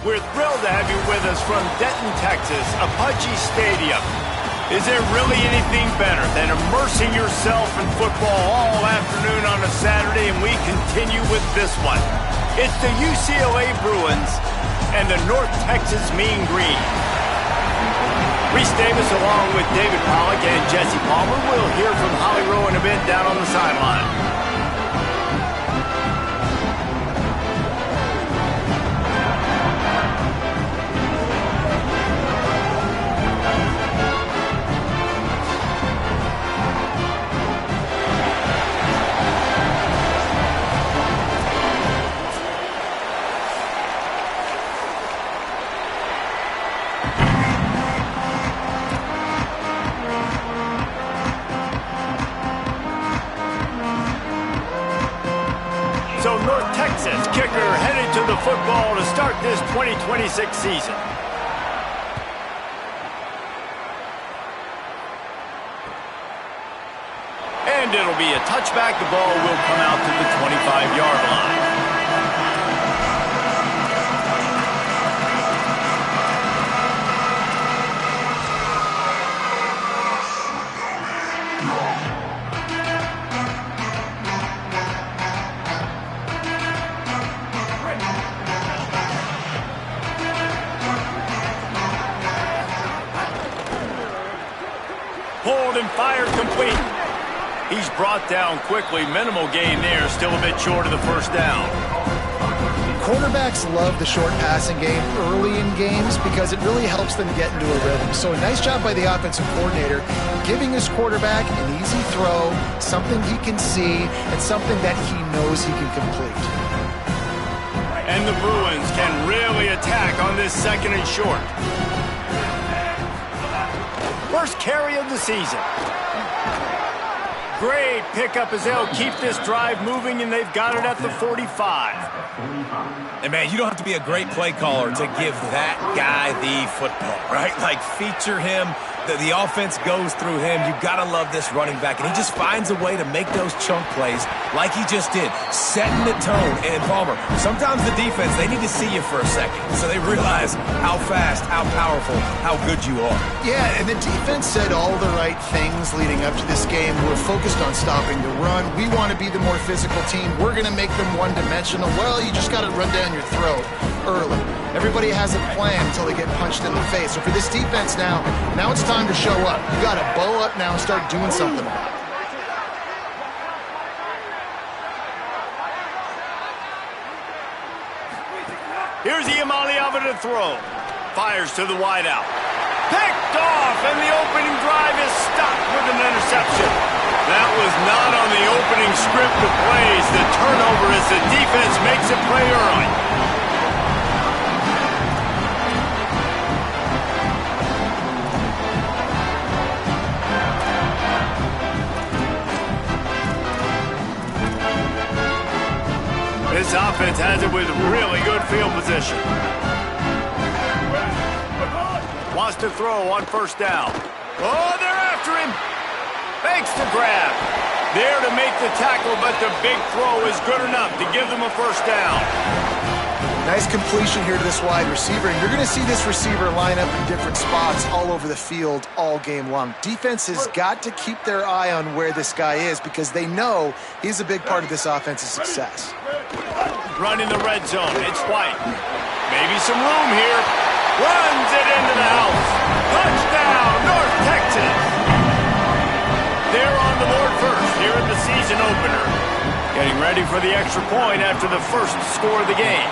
We're thrilled to have you with us from Denton, Texas, Apache Stadium. Is there really anything better than immersing yourself in football all afternoon on a Saturday? And we continue with this one. It's the UCLA Bruins and the North Texas Mean Green. Reese Davis along with David Pollack and Jesse Palmer. We'll hear from Holly Rowe in a bit down on the sideline. So North Texas kicker headed to the football to start this 2026 season. And it'll be a touchback. The ball will come out to the 25-yard line. Pulled and fired complete. He's brought down quickly. Minimal gain there. Still a bit short of the first down. Quarterbacks love the short passing game early in games because it really helps them get into a rhythm. So a nice job by the offensive coordinator giving his quarterback an easy throw, something he can see, and something that he knows he can complete. And the Bruins can really attack on this second and short. First carry of the season. Great pickup as they'll keep this drive moving, and they've got it at the 45. And, man, you don't have to be a great play caller to give that guy the football, right? Like, feature him. The offense goes through him. You've got to love this running back. And he just finds a way to make those chunk plays like he just did, setting the tone. And, Palmer, sometimes the defense, they need to see you for a second so they realize how fast, how powerful, how good you are. Yeah, and the defense said all the right things leading up to this game. We're focused on stopping the run. We want to be the more physical team. We're going to make them one-dimensional. Well, you just got to run down your throat early. Everybody has a plan until they get punched in the face. So for this defense now it's time to show up. You got to bow up now and start doing something about it. Here's Iamaleava to throw. Fires to the wideout. Picked off, and the opening drive is stopped with an interception. That was not on the opening script of plays. The turnover as the defense makes a play early. This offense has it with really good field position. Wants to throw on first down. Oh, they're after him. Fakes the grab. There to make the tackle, but the big throw is good enough to give them a first down. Nice completion here to this wide receiver, and you're going to see this receiver line up in different spots all over the field all game long. Defense has got to keep their eye on where this guy is because they know he's a big part of this offense's success. Running the red zone. It's White. Maybe some room here. Runs it into the house. Touchdown, North Texas. They're on the board first here in the season opener. Getting ready for the extra point after the first score of the game.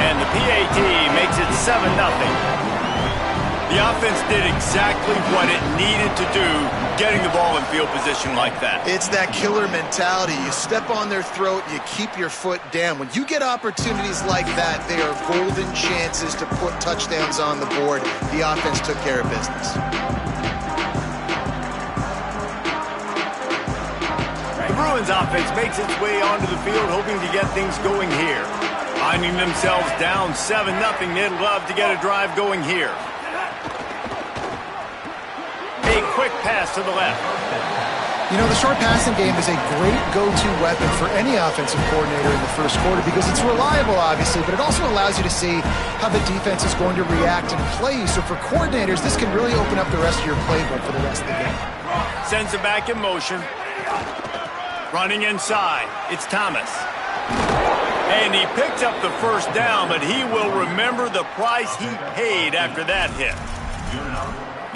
And the PAT makes it 7-0. The offense did exactly what it needed to do, getting the ball in field position like that. It's that killer mentality. You step on their throat, you keep your foot down. When you get opportunities like that, they are golden chances to put touchdowns on the board. The offense took care of business. The Bruins offense makes its way onto the field, hoping to get things going here. Finding themselves down 7-0, they'd love to get a drive going here. A quick pass to the left. You know, the short passing game is a great go-to weapon for any offensive coordinator in the first quarter because it's reliable, obviously, but it also allows you to see how the defense is going to react and play. So for coordinators, this can really open up the rest of your playbook for the rest of the game. Sends it back in motion. Running inside. It's Thomas. And he picks up the first down, but he will remember the price he paid after that hit.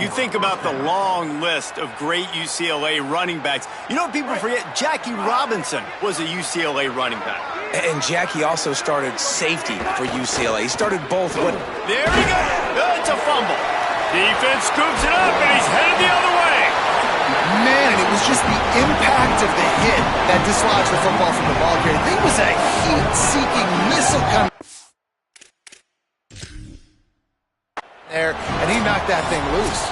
You think about the long list of great UCLA running backs. You know what people forget? Jackie Robinson was a UCLA running back. And Jackie also started safety for UCLA. He started both. There he goes. It's a fumble. Defense scoops it up, and he's headed the other way. Man, it was just the impact of the hit that dislodged the football from the ball carrier. There was a heat-seeking missile coming there, and he knocked that thing loose.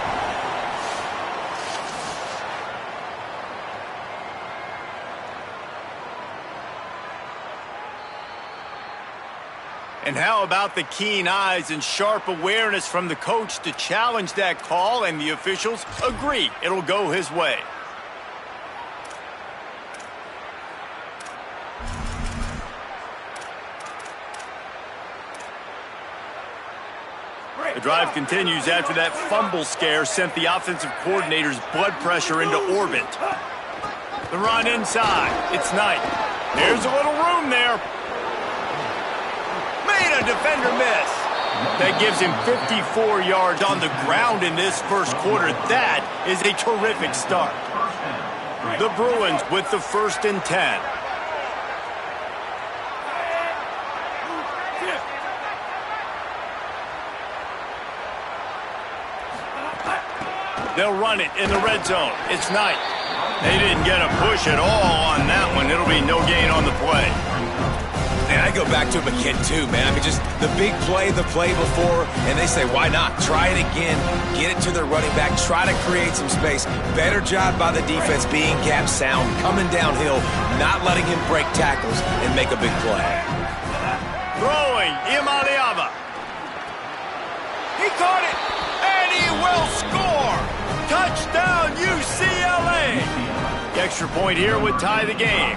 And how about the keen eyes and sharp awareness from the coach to challenge that call, and the officials agree it'll go his way. The drive continues after that fumble scare sent the offensive coordinator's blood pressure into orbit. The run inside. It's Knight. There's a little room there. Made a defender miss. That gives him 54 yards on the ground in this first quarter. That is a terrific start. The Bruins with the 1st and 10. They'll run it in the red zone. It's Knight. They didn't get a push at all on that one. It'll be no gain on the play. And I go back to him again, too, man. I mean, just the big play, the play before, and they say, why not? Try it again. Get it to their running back. Try to create some space. Better job by the defense being gap sound, coming downhill, not letting him break tackles and make a big play. Throwing, Imaliava. He caught it, and he will score. Touchdown, UCLA. The extra point here would tie the game.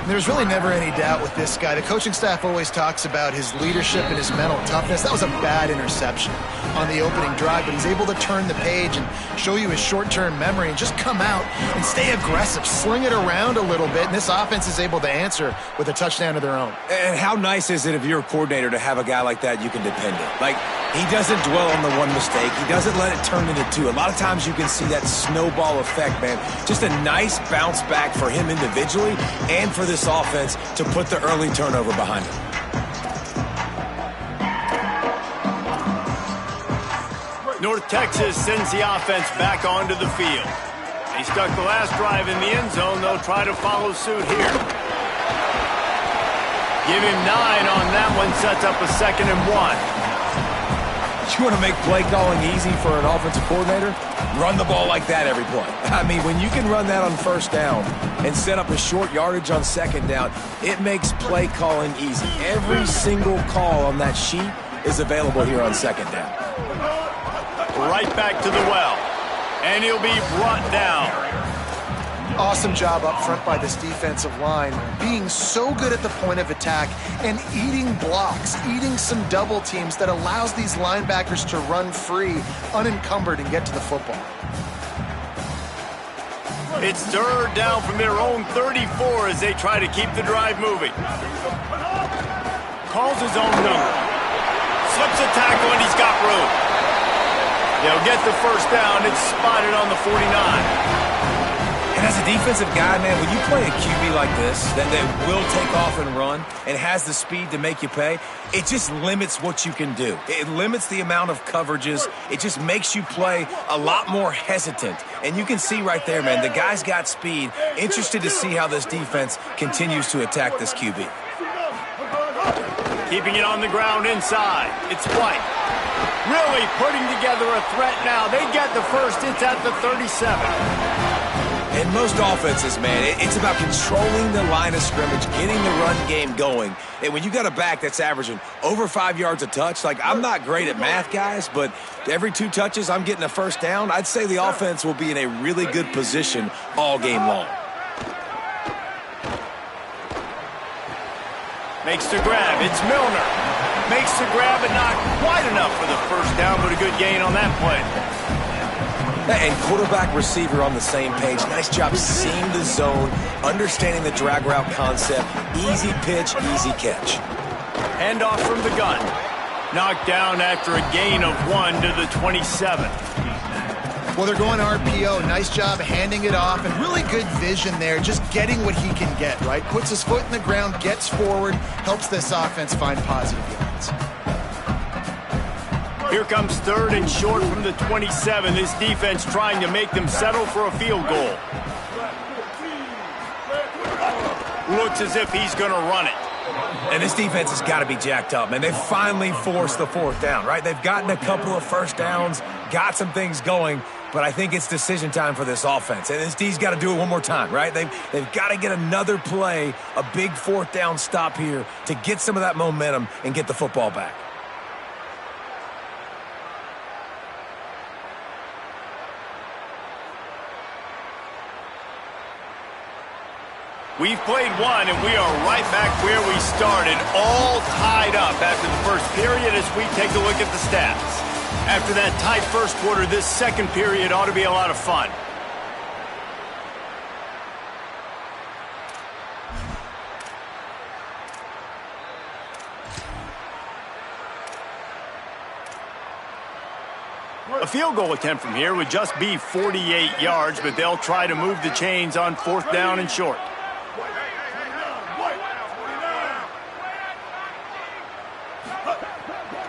There's really never any doubt with this guy. The coaching staff always talks about his leadership and his mental toughness. That was a bad interception on the opening drive, but he's able to turn the page and show you his short-term memory and just come out and stay aggressive, sling it around a little bit, and this offense is able to answer with a touchdown of their own. And how nice is it if you're a coordinator to have a guy like that you can depend on? Like, he doesn't dwell on the one mistake. He doesn't let it turn into two. A lot of times you can see that snowball effect, man. Just a nice bounce back for him individually and for this offense to put the early turnover behind him. North Texas sends the offense back onto the field. They stuck the last drive in the end zone. They'll try to follow suit here. Give him 9 on that one. Sets up a 2nd and 1. You want to make play calling easy for an offensive coordinator? Run the ball like that every play. I mean, when you can run that on 1st down and set up a short yardage on 2nd down, it makes play calling easy. Every single call on that sheet is available here on 2nd down. Right back to the well. And he'll be brought down. Awesome job up front by this defensive line, being so good at the point of attack and eating blocks, eating some double teams that allows these linebackers to run free, unencumbered, and get to the football. It's 3rd down from their own 34 as they try to keep the drive moving. Calls his own number. Slips a tackle, and he's got room. They'll get the 1st down. It's spotted on the 49. And as a defensive guy, man, when you play a QB like this that will take off and run and has the speed to make you pay, it just limits what you can do. It limits the amount of coverages. It just makes you play a lot more hesitant. And you can see right there, man, the guy's got speed. Interested to see how this defense continues to attack this QB. Keeping it on the ground inside. It's White. Really putting together a threat now. They get the 1st. It's at the 37. And most offenses, man, it's about controlling the line of scrimmage, getting the run game going. And when you got a back that's averaging over 5 yards a touch, like, I'm not great at math, guys, but every 2 touches I'm getting a first down, I'd say the offense will be in a really good position all game long. Makes the grab. It's Milner. Makes the grab, but not quite enough for the first down, but a good gain on that play. And quarterback receiver on the same page. Nice job seeing the zone, understanding the drag route concept. Easy pitch, easy catch. Handoff from the gun. Knocked down after a gain of 1 to the 27. Well, they're going RPO. Nice job handing it off, and really good vision there, just getting what he can get, right? Puts his foot in the ground, gets forward, helps this offense find positive yards. Here comes 3rd and short from the 27. This defense trying to make them settle for a field goal. Looks as if he's going to run it. And this defense has got to be jacked up, man. They finally forced the 4th down, right? They've gotten a couple of first downs, got some things going, but I think it's decision time for this offense. And this D's got to do it one more time, right? They've got to get another play, a big 4th down stop here to get some of that momentum and get the football back. We've played one, and we are right back where we started, all tied up after the first period as we take a look at the stats. After that tight first quarter, this second period ought to be a lot of fun. A field goal attempt from here would just be 48 yards, but they'll try to move the chains on 4th down and short.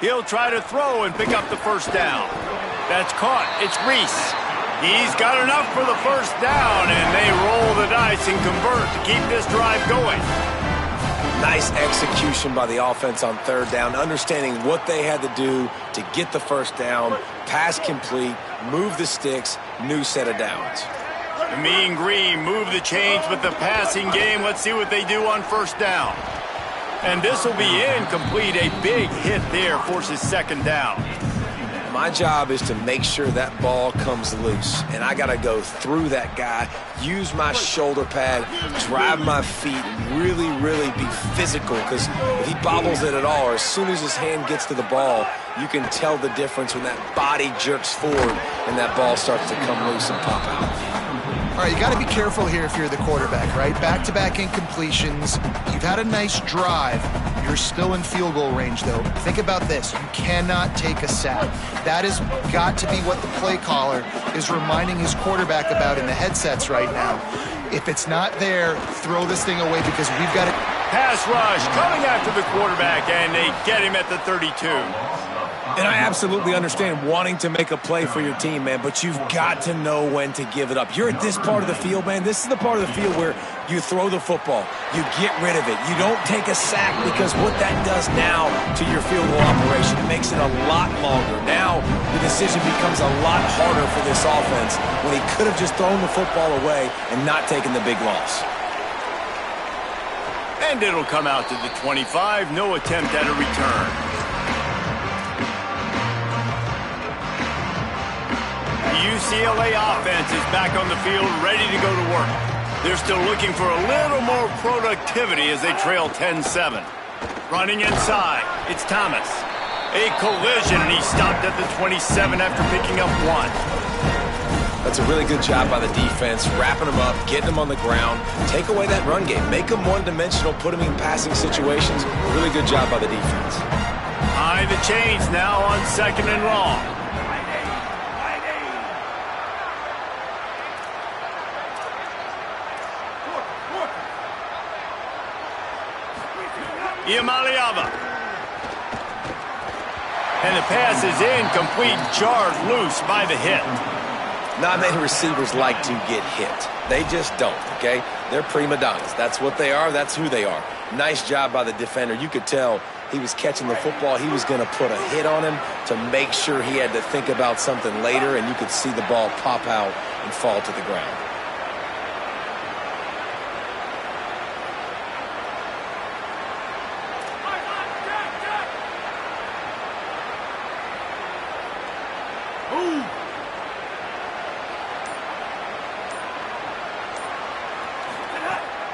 He'll try to throw and pick up the first down. That's caught. It's Reese. He's got enough for the first down, and they roll the dice and convert to keep this drive going. Nice execution by the offense on 3rd down, understanding what they had to do to get the first down, pass complete, move the sticks, new set of downs. The Mean Green move the chains with the passing game. Let's see what they do on first down. And this will be incomplete. A big hit there forces 2nd down. My job is to make sure that ball comes loose, and I got to go through that guy, use my shoulder pad, drive my feet, and really, really be physical, because if he bobbles it at all, or as soon as his hand gets to the ball, you can tell the difference when that body jerks forward and that ball starts to come loose and pop out. All right, you got to be careful here if you're the quarterback, right? Back-to-back incompletions. You've had a nice drive. You're still in field goal range, though. Think about this. You cannot take a sack. That has got to be what the play caller is reminding his quarterback about in the headsets right now. If it's not there, throw this thing away because we've got to... Pass rush coming after the quarterback, and they get him at the 32. And I absolutely understand wanting to make a play for your team, man, but you've got to know when to give it up. You're at this part of the field, man. This is the part of the field where you throw the football. You get rid of it. You don't take a sack, because what that does now to your field goal operation, it makes it a lot longer. Now the decision becomes a lot harder for this offense when he could have just thrown the football away and not taken the big loss. And it'll come out to the 25. No attempt at a return. UCLA offense is back on the field, ready to go to work. They're still looking for a little more productivity as they trail 10-7. Running inside, it's Thomas. A collision, and he stopped at the 27 after picking up 1. That's a really good job by the defense, wrapping them up, getting them on the ground, take away that run game, make them one-dimensional, put them in passing situations. Really good job by the defense. High the chains now on 2nd and long. Iamaliava. And the pass is incomplete, jarred loose by the hit. Not many receivers like to get hit. They just don't, okay? They're prima donnas. That's what they are. That's who they are. Nice job by the defender. You could tell he was catching the football. He was going to put a hit on him to make sure he had to think about something later, and you could see the ball pop out and fall to the ground.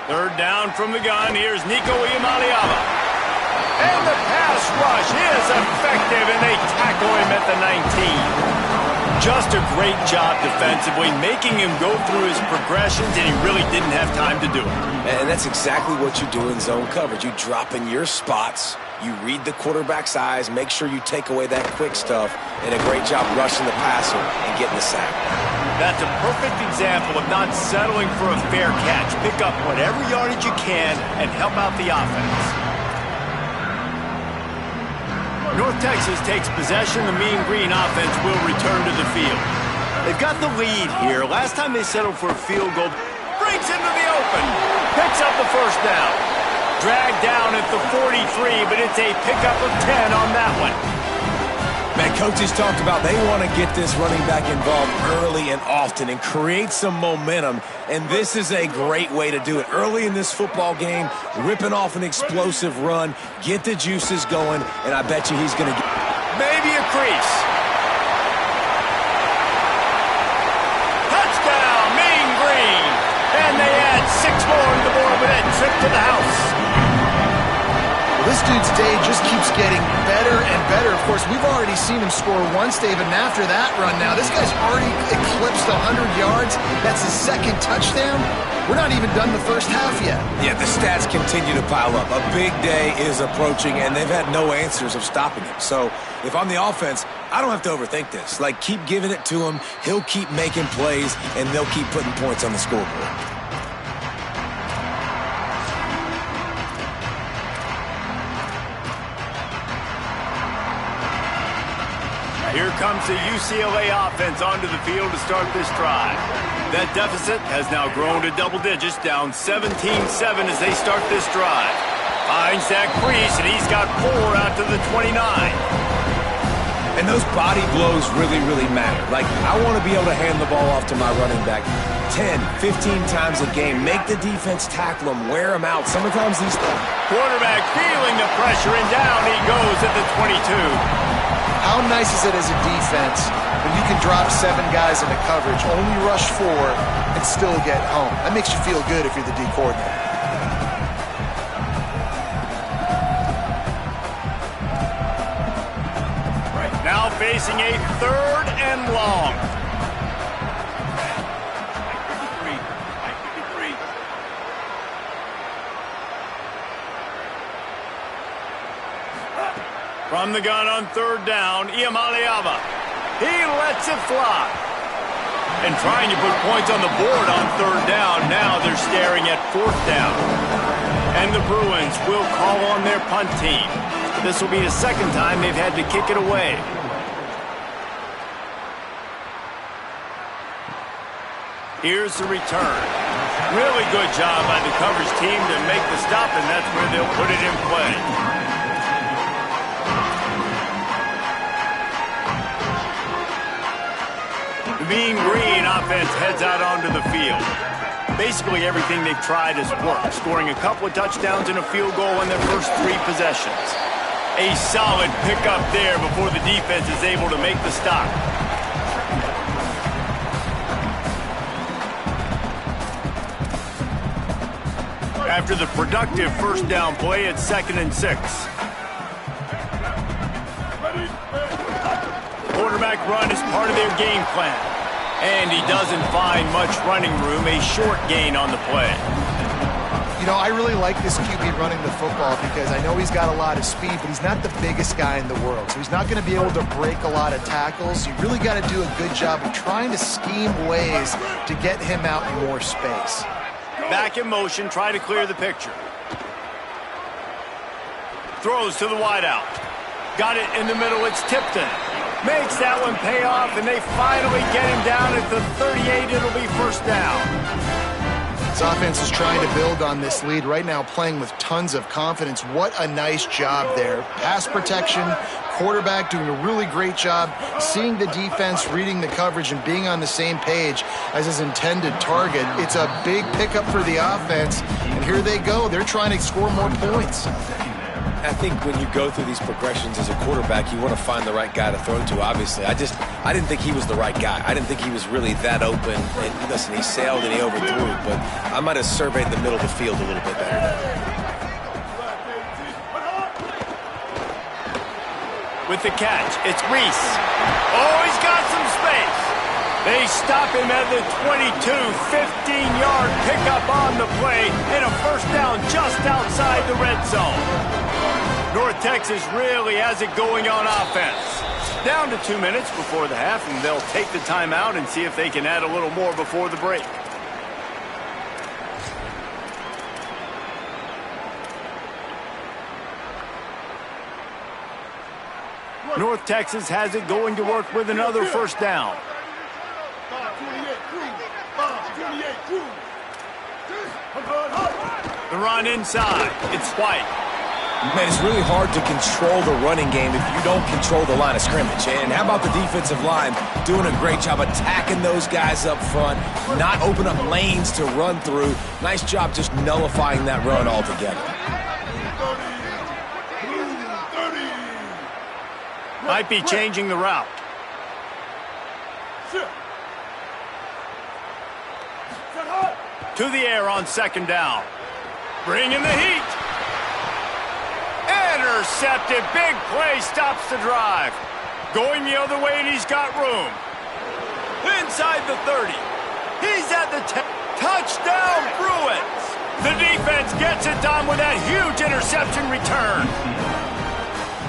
Third down from the gun. Here's Nico Iamaleava. And the pass rush is effective, and they tackle him at the 19. Just a great job defensively, making him go through his progressions, and he really didn't have time to do it. And that's exactly what you do in zone coverage. You drop in your spots, you read the quarterback's eyes, make sure you take away that quick stuff, and a great job rushing the passer and getting the sack. That's a perfect example of not settling for a fair catch. Pick up whatever yardage you can and help out the offense. North Texas takes possession. The Mean Green offense will return to the field. They've got the lead here. Last time they settled for a field goal, breaks into the open, picks up the first down. Dragged down at the 43, but it's a pickup of 10 on that one. Man, coaches talked about they want to get this running back involved early and often and create some momentum, and this is a great way to do it. Early in this football game, ripping off an explosive run, get the juices going, and I bet you he's going to get... Maybe a crease. Touchdown, Mean Green. And they add 6 more to the board with that trip to the house. This dude's day just keeps getting better and better. Of course, we've already seen him score once, David, and after that run now, this guy's already eclipsed 100 yards. That's his second touchdown. We're not even done the first half yet. Yeah, the stats continue to pile up. A big day is approaching, and they've had no answers of stopping him. So if I'm the offense, I don't have to overthink this. Like, keep giving it to him. He'll keep making plays, and they'll keep putting points on the scoreboard. Here comes the UCLA offense onto the field to start this drive. That deficit has now grown to double digits, down 17-7 as they start this drive. Finds that crease, and he's got 4 out to the 29. And those body blows really, really matter. Like, I want to be able to hand the ball off to my running back 10, 15 times a game. Make the defense tackle him, wear him out. Sometimes these... Quarterback feeling the pressure, and down he goes at the 22. How nice is it as a defense when you can drop 7 guys into coverage, only rush 4, and still get home? That makes you feel good if you're the D coordinator. Now facing a 3rd and long. From the gun on 3rd down, Iamaleava. He lets it fly. And trying to put points on the board on 3rd down. Now they're staring at 4th down. And the Bruins will call on their punt team. This will be the 2nd time they've had to kick it away. Here's the return. Really good job by the coverage team to make the stop, and that's where they'll put it in play. The Mean Green offense heads out onto the field. Basically everything they've tried has worked, scoring a couple of touchdowns and a field goal in their first 3 possessions. A solid pickup there before the defense is able to make the stop. After the productive first down play, it's 2nd and 6. Quarterback run is part of their game plan. And he doesn't find much running room, a short gain on the play. You know, I really like this QB running the football because I know he's got a lot of speed, but he's not the biggest guy in the world. So he's not going to be able to break a lot of tackles. You really got to do a good job of trying to scheme ways to get him out in more space. Back in motion, try to clear the picture. Throws to the wideout. Got it in the middle, it's Tipton. Makes that one pay off, and they finally get him down at the 38. It'll be 1st down. This offense is trying to build on this lead right now, playing with tons of confidence. What a nice job there. Pass protection, quarterback doing a really great job, seeing the defense, reading the coverage, and being on the same page as his intended target. It's a big pickup for the offense, and here they go. They're trying to score more points. I think when you go through these progressions as a quarterback, you want to find the right guy to throw to, obviously. I didn't think he was the right guy. I didn't think he was really that open. And listen, he sailed and he overthrew, but I might have surveyed the middle of the field a little bit better. With the catch, it's Reese. Oh, he's got some space. They stop him at the 22, 15-yard pickup on the play, and a first down just outside the red zone. North Texas really has it going on offense. Down to 2 minutes before the half, and they'll take the timeout and see if they can add a little more before the break. North Texas has it going to work with another first down. The run inside. It's White. Man, it's really hard to control the running game if you don't control the line of scrimmage. And how about the defensive line doing a great job attacking those guys up front, not open up lanes to run through. Nice job just nullifying that run altogether. Might be changing the route. To the air on second down. Bringing the heat. Intercepted. Big play stops the drive. Going the other way, and he's got room. Inside the 30. He's at the 10. Touchdown, Bruins. The defense gets it done with that huge interception return.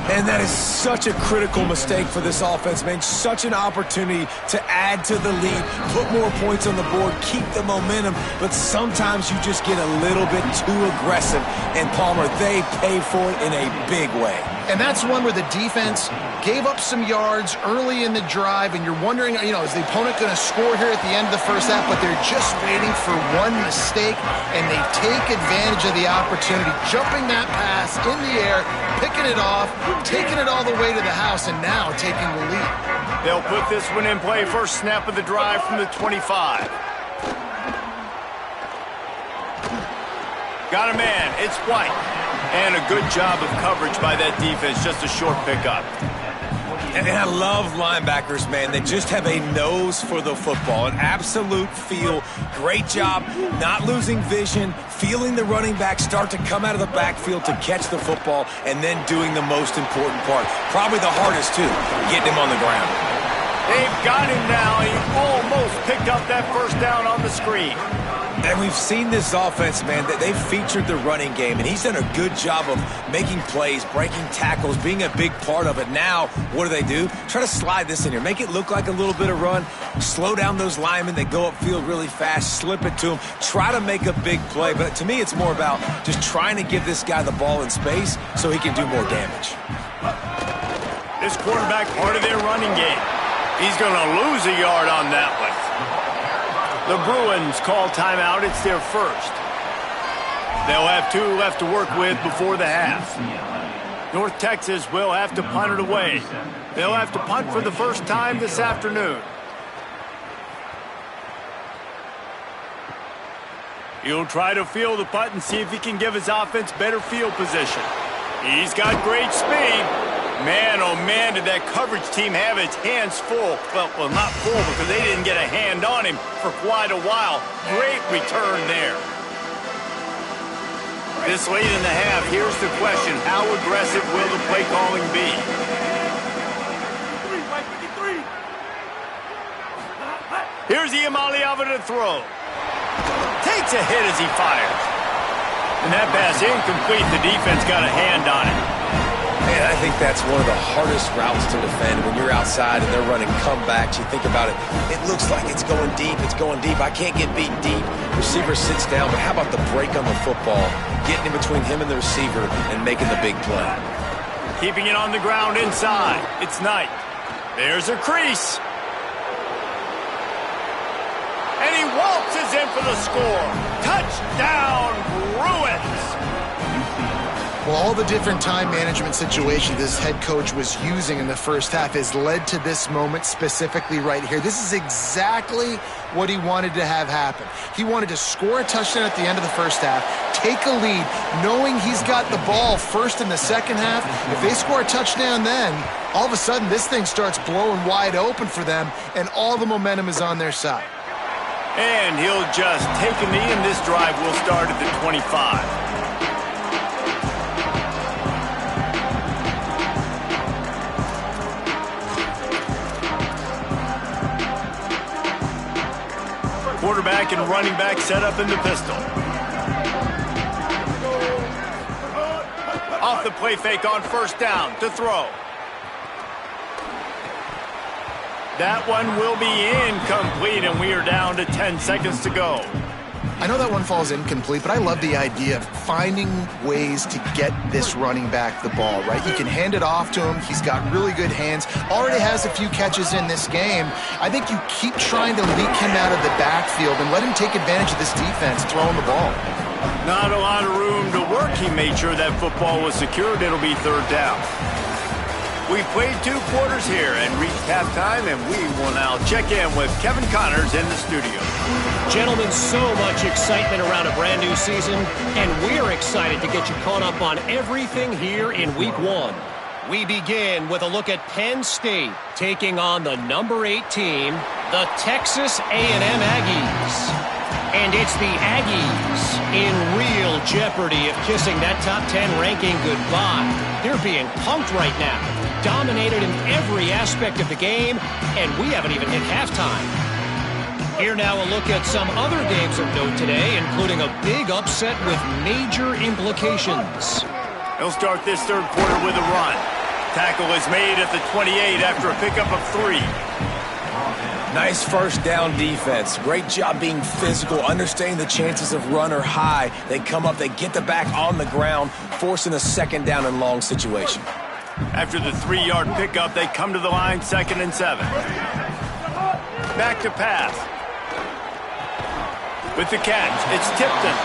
And that is such a critical mistake for this offense, man. Such an opportunity to add to the lead, put more points on the board, keep the momentum, but sometimes you just get a little bit too aggressive. And Palmer, they pay for it in a big way. And that's one where the defense gave up some yards early in the drive, and you're wondering, is the opponent going to score here at the end of the first half? But they're just waiting for one mistake, and they take advantage of the opportunity, jumping that pass in the air, picking it off, taking it all the way to the house, and now taking the lead. They'll put this one in play. First snap of the drive from the 25. Got a man. It's White. And a good job of coverage by that defense. Just a short pickup. And I love linebackers, man. They just have a nose for the football, an absolute feel. Great job not losing vision, feeling the running back start to come out of the backfield to catch the football, and then doing the most important part. Probably the hardest, too, getting him on the ground. They've got him now. He almost picked up that first down on the screen. And we've seen this offense, man, that they've featured the running game, and he's done a good job of making plays, breaking tackles, being a big part of it. Now, what do? Try to slide this in here. Make it look like a little bit of run. Slow down those linemen. They go upfield really fast. Slip it to them. Try to make a big play. But to me, it's more about just trying to give this guy the ball in space so he can do more damage. This quarterback, part of their running game. He's going to lose a yard on that one. The Bruins call timeout. It's their first. They'll have 2 left to work with before the half. North Texas will have to punt it away. They'll have to punt for the first time this afternoon. He'll try to field the punt and see if he can give his offense better field position. He's got great speed. Man, oh man, did that coverage team have its hands full. Well, not full because they didn't get a hand on him for quite a while. Great return there. This late in the half, here's the question. How aggressive will the play calling be? Here's Iamaleava to throw. Takes a hit as he fires. And that pass incomplete. The defense got a hand on it. Man, I think that's one of the hardest routes to defend when you're outside and they're running comebacks. You think about it, it looks like it's going deep, I can't get beat deep. Receiver sits down, but how about the break on the football, getting in between him and the receiver and making the big play. Keeping it on the ground inside. It's Knight. There's a crease. And he waltzes in for the score. Touchdown, Bruins. Well, all the different time management situations this head coach was using in the first half has led to this moment specifically right here. This is exactly what he wanted to have happen. He wanted to score a touchdown at the end of the first half, take a lead, knowing he's got the ball first in the second half. If they score a touchdown then, all of a sudden this thing starts blowing wide open for them, and all the momentum is on their side. And he'll just take a knee, and this drive will start at the 25. Quarterback and running back set up in the pistol. Off the play fake on first down to throw. That one will be incomplete, and we are down to 10 seconds to go. I know that one falls incomplete, but I love the idea of finding ways to get this running back the ball, right? You can hand it off to him. He's got really good hands. Already has a few catches in this game. I think you keep trying to leak him out of the backfield and let him take advantage of this defense throwing the ball. Not a lot of room to work. He made sure that football was secured. It'll be third down. We've played 2 quarters here and reached halftime, and we will now check in with Kevin Connors in the studio. Gentlemen, so much excitement around a brand new season, and we're excited to get you caught up on everything here in Week 1. We begin with a look at Penn State taking on the number 8 team, the Texas A&M Aggies. And it's the Aggies in real jeopardy of kissing that top 10 ranking goodbye. They're being punked right now, dominated in every aspect of the game, and we haven't even hit halftime. Here now a look at some other games of note today, including a big upset with major implications. He'll start this third quarter with a run. Tackle is made at the 28 after a pickup of 3. Nice first down defense. Great job being physical, understanding the chances of run are high. They come up, they get the back on the ground, forcing a second down and long situation. After the 3-yard pickup, they come to the line, 2nd and 7. Back to pass. With the catch, it's Tipton.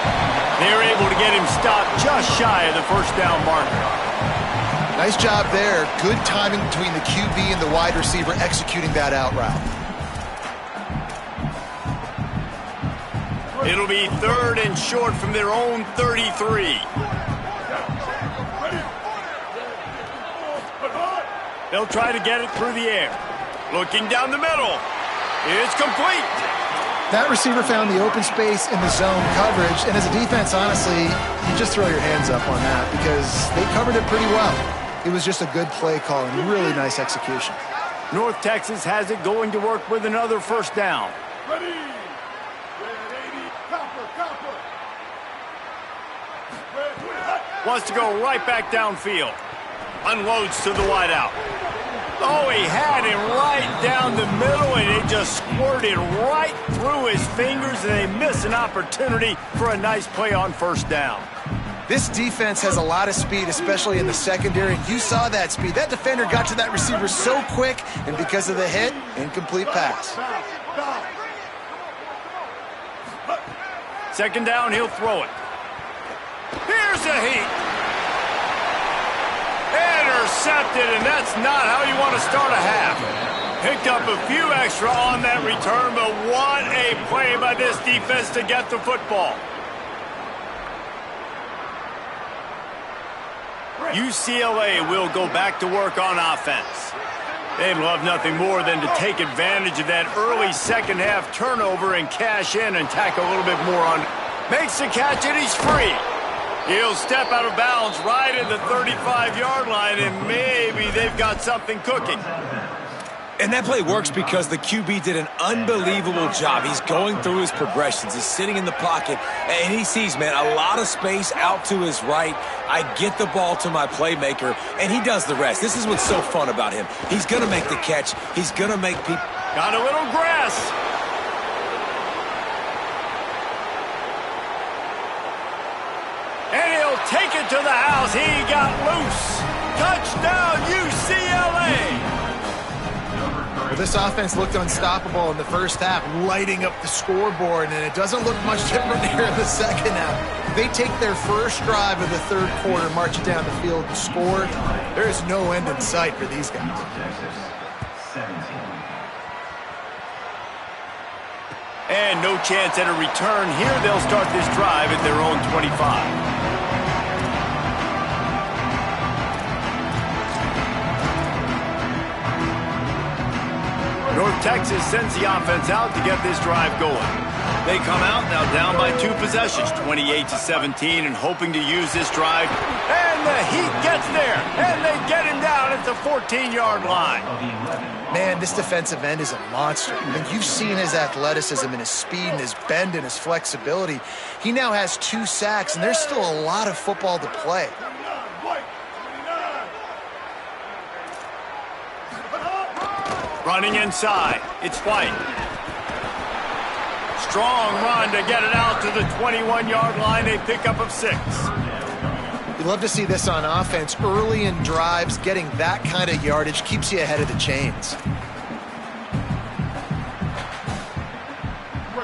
They're able to get him stopped just shy of the first down marker. Nice job there. Good timing between the QB and the wide receiver executing that out route. It'll be 3rd and short from their own 33. They'll try to get it through the air. Looking down the middle. It's complete. That receiver found the open space in the zone coverage, and as a defense, honestly, you just throw your hands up on that because they covered it pretty well. It was just a good play call and really nice execution. North Texas has it going to work with another first down. Ready. Wants to go right back downfield. Unloads to the wideout. Oh, he had him right down the middle, and it just squirted right through his fingers, and they miss an opportunity for a nice play on first down. This defense has a lot of speed, especially in the secondary. You saw that speed. That defender got to that receiver so quick, and because of the hit, incomplete pass. Second down, he'll throw it. Here's a heat. Intercepted, and that's not how you want to start a half. Picked up a few extra on that return, but what a play by this defense to get the football. UCLA will go back to work on offense. They'd love nothing more than to take advantage of that early second half turnover and cash in and tack a little bit more on. Makes the catch, and he's free. He'll step out of bounds right at the 35-yard line, and maybe they've got something cooking. And that play works because the QB did an unbelievable job. He's going through his progressions. He's sitting in the pocket, and he sees, man, a lot of space out to his right. I get the ball to my playmaker, and he does the rest. This is what's so fun about him. He's going to make the catch. He's going to make people. Got a little grass. And he'll take it to the house. He got loose. Touchdown, UCLA. Well, this offense looked unstoppable in the first half, lighting up the scoreboard, and it doesn't look much different here in the second half. They take their first drive of the third quarter, march it down the field, and score. There is no end in sight for these guys. And no chance at a return here. They'll start this drive at their own 25. North Texas sends the offense out to get this drive going. They come out now down by 2 possessions, 28-17, and hoping to use this drive. And the Heat gets there, and they get him down at the 14-yard line. Man, this defensive end is a monster. And you've seen his athleticism and his speed and his bend and his flexibility. He now has 2 sacks, and there's still a lot of football to play. Running inside, it's White. Strong run to get it out to the 21-yard line. A pickup of 6. You love to see this on offense. Early in drives, getting that kind of yardage keeps you ahead of the chains.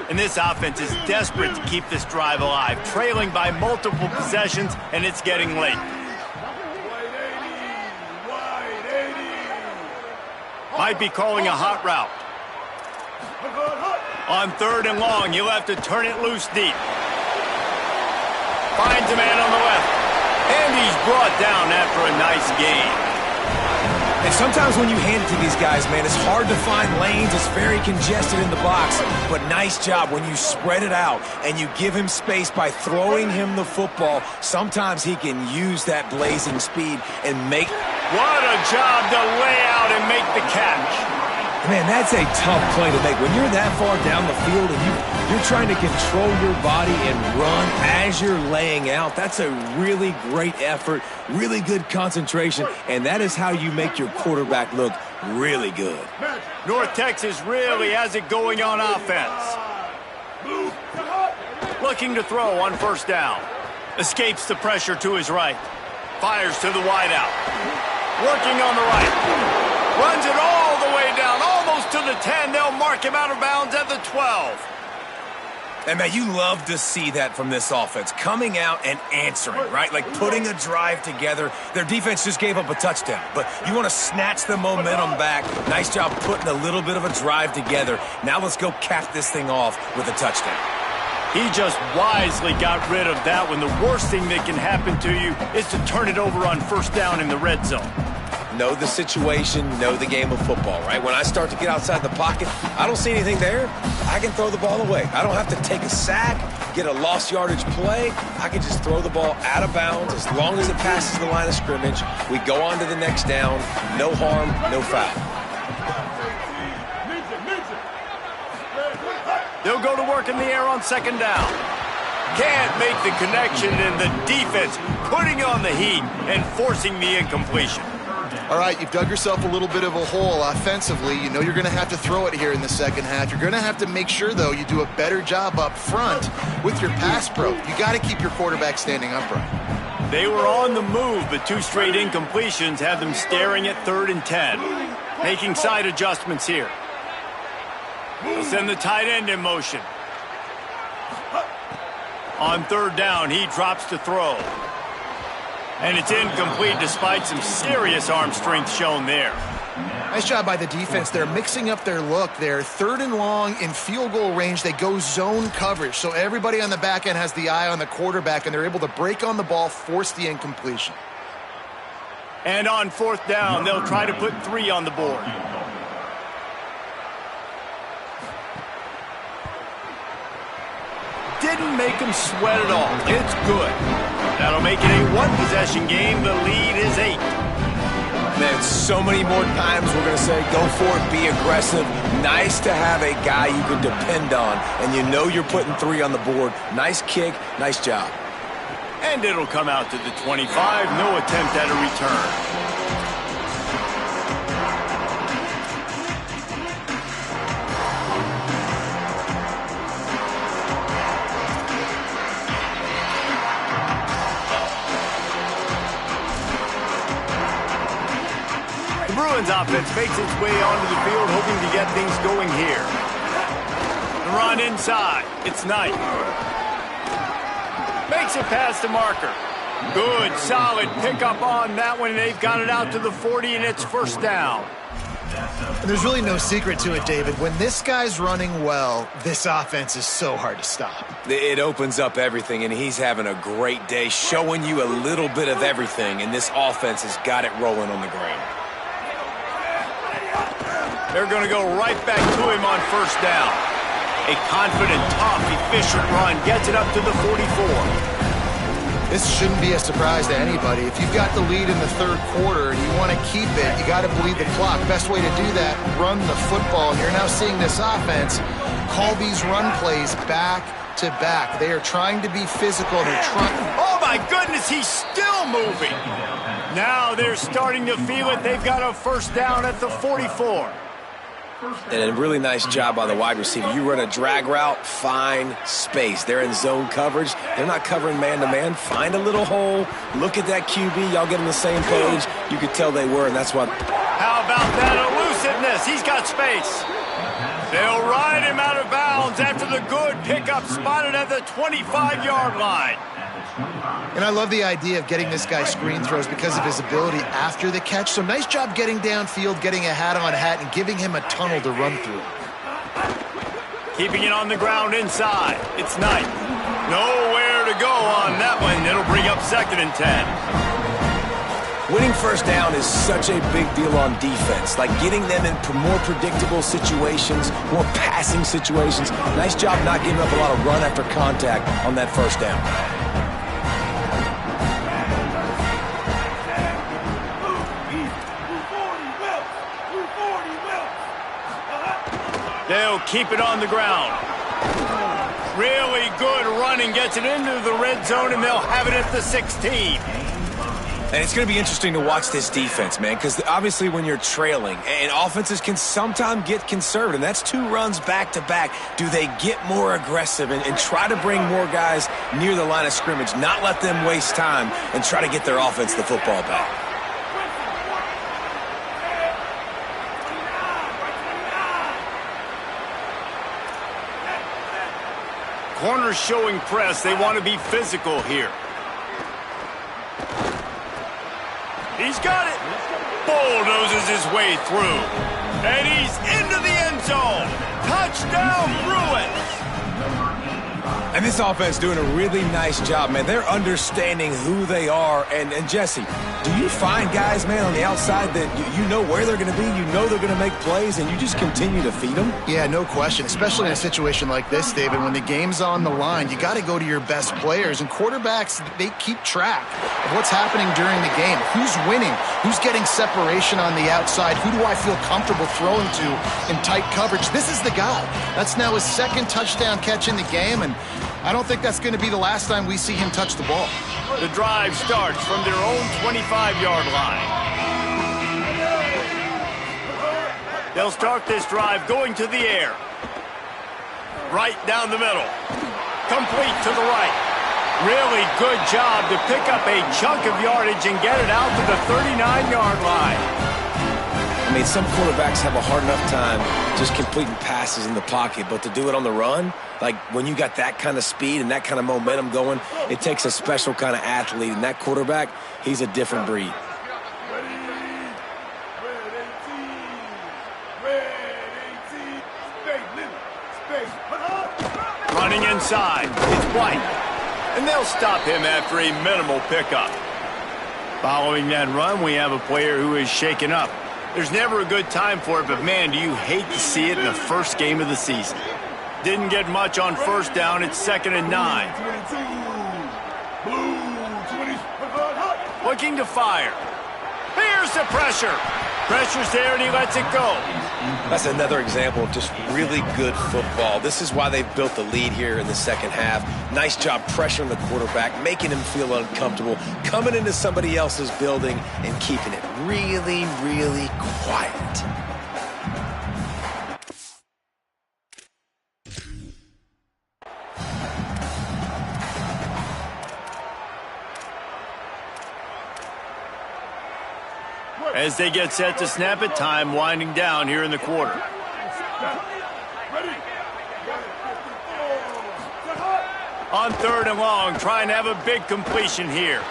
And this offense is desperate to keep this drive alive, trailing by multiple possessions, and it's getting late. Might be calling a hot route. On 3rd and long, he'll have to turn it loose deep. Finds a man on the left. And he's brought down after a nice gain. And sometimes when you hand it to these guys, man, it's hard to find lanes. It's very congested in the box. But nice job when you spread it out and you give him space by throwing him the football. Sometimes he can use that blazing speed and make... What a job to lay out and make the catch. Man, that's a tough play to make. When you're that far down the field and you're trying to control your body and run as you're laying out, that's a really great effort, really good concentration, and that is how you make your quarterback look really good. North Texas really has it going on offense. Looking to throw on 1st down. Escapes the pressure to his right. Fires to the wideout. Working on the right. Runs it all the way down, almost to the 10. They'll mark him out of bounds at the 12. And, man, you love to see that from this offense, coming out and answering, right? Like putting a drive together. Their defense just gave up a touchdown, but you want to snatch the momentum back. Nice job putting a little bit of a drive together. Now let's go cap this thing off with a touchdown. He just wisely got rid of that when the worst thing that can happen to you is to turn it over on 1st down in the red zone. Know the situation, know the game of football, right? When I start to get outside the pocket, I don't see anything there. I can throw the ball away. I don't have to take a sack, get a lost yardage play. I can just throw the ball out of bounds as long as it passes the line of scrimmage. We go on to the next down. No harm, no foul. They'll go to work in the air on 2nd down. Can't make the connection, and the defense putting on the heat and forcing the incompletion. All right, you've dug yourself a little bit of a hole offensively. You know you're going to have to throw it here in the 2nd half. You're going to have to make sure, though, you do a better job up front with your pass pro. You got to keep your quarterback standing upright. They were on the move, but 2 straight incompletions have them staring at 3rd and 10. Making side adjustments here. They'll send the tight end in motion. On 3rd down, he drops to throw. And it's incomplete despite some serious arm strength shown there. Nice job by the defense. They're mixing up their look there. 3rd and long in field goal range. They go zone coverage. So everybody on the back end has the eye on the quarterback, and they're able to break on the ball, force the incompletion. And on 4th down, they'll try to put 3 on the board. Didn't make him sweat at all. It's good. That'll make it a 1-possession game. The lead is 8. Man, so many more times we're going to say, go for it, be aggressive. Nice to have a guy you can depend on, and you know you're putting 3 on the board. Nice kick, nice job. And it'll come out to the 25. No attempt at a return. Bruins offense makes its way onto the field, hoping to get things going here. The run inside. It's Knight. Makes it past the marker. Good, solid pickup on that one. They've got it out to the 40, and it's 1st down. And there's really no secret to it, David. When this guy's running well, this offense is so hard to stop. It opens up everything, and he's having a great day, showing you a little bit of everything, and this offense has got it rolling on the ground. They're going to go right back to him on first down. A confident, tough, efficient run gets it up to the 44. This shouldn't be a surprise to anybody. If you've got the lead in the third quarter and you want to keep it, you got to bleed the clock. Best way to do that, run the football. And you're now seeing this offense call these run plays back to back. They are trying to be physical. They're trying. Oh, my goodness, he's still moving. Now they're starting to feel it. They've got a first down at the 44. And a really nice job by the wide receiver. You run a drag route, find space. They're in zone coverage. They're not covering man-to-man. Find a little hole. Look at that QB. Y'all get on the same page. You could tell they were, and that's why. How about that elusiveness? He's got space. They'll ride him out of bounds after the good pickup spotted at the 25-yard line. And I love the idea of getting this guy screen throws because of his ability after the catch. So nice job getting downfield, getting a hat-on-hat, and giving him a tunnel to run through. Keeping it on the ground inside. It's Knight. Nowhere to go on that one. It'll bring up 2nd and 10. Winning first down is such a big deal on defense. Like getting them in more predictable situations, more passing situations. Nice job not giving up a lot of run after contact on that first down. They'll keep it on the ground. Really good running, gets it into the red zone, and they'll have it at the 16. And it's going to be interesting to watch this defense, man, because obviously when you're trailing, and offenses can sometimes get conservative, and that's 2 runs back-to-back. Do they get more aggressive and try to bring more guys near the line of scrimmage, not let them waste time, and try to get their offense the football back? Corners showing press. They want to be physical here. He's got it. Bulldozes his way through. And he's into the end zone. Touchdown, Bruins. And this offense doing a really nice job, man. They're understanding who they are. And Jesse, do you find guys, man, on the outside that you know where they're going to be, you know they're going to make plays, and you just continue to feed them? Yeah, no question, especially in a situation like this, David. When the game's on the line, you got to go to your best players. And quarterbacks, they keep track of what's happening during the game. Who's winning? Who's getting separation on the outside? Who do I feel comfortable throwing to in tight coverage? This is the guy. That's now his 2nd touchdown catch in the game, and I don't think that's going to be the last time we see him touch the ball. The drive starts from their own 25-yard line. They'll start this drive going to the air. Right down the middle. Complete to the right. Really good job to pick up a chunk of yardage and get it out to the 39-yard line. I mean, some quarterbacks have a hard enough time just completing passes in the pocket, but to do it on the run, like when you got that kind of speed and that kind of momentum going, it takes a special kind of athlete, and that quarterback, he's a different breed. Running inside, it's White, and they'll stop him after a minimal pickup. Following that run, we have a player who is shaken up. There's never a good time for it, but man, do you hate to see it in the first game of the season. Didn't get much on first down. It's 2nd and 9. Looking to fire. Here's the pressure. Pressure's there, and he lets it go. That's another example of just really good football. This is why they've built the lead here in the second half. Nice job pressuring the quarterback, making him feel uncomfortable, coming into somebody else's building and keeping it really, really quiet. As they get set to snap it, time winding down here in the quarter. On 3rd and long, trying to have a big completion here.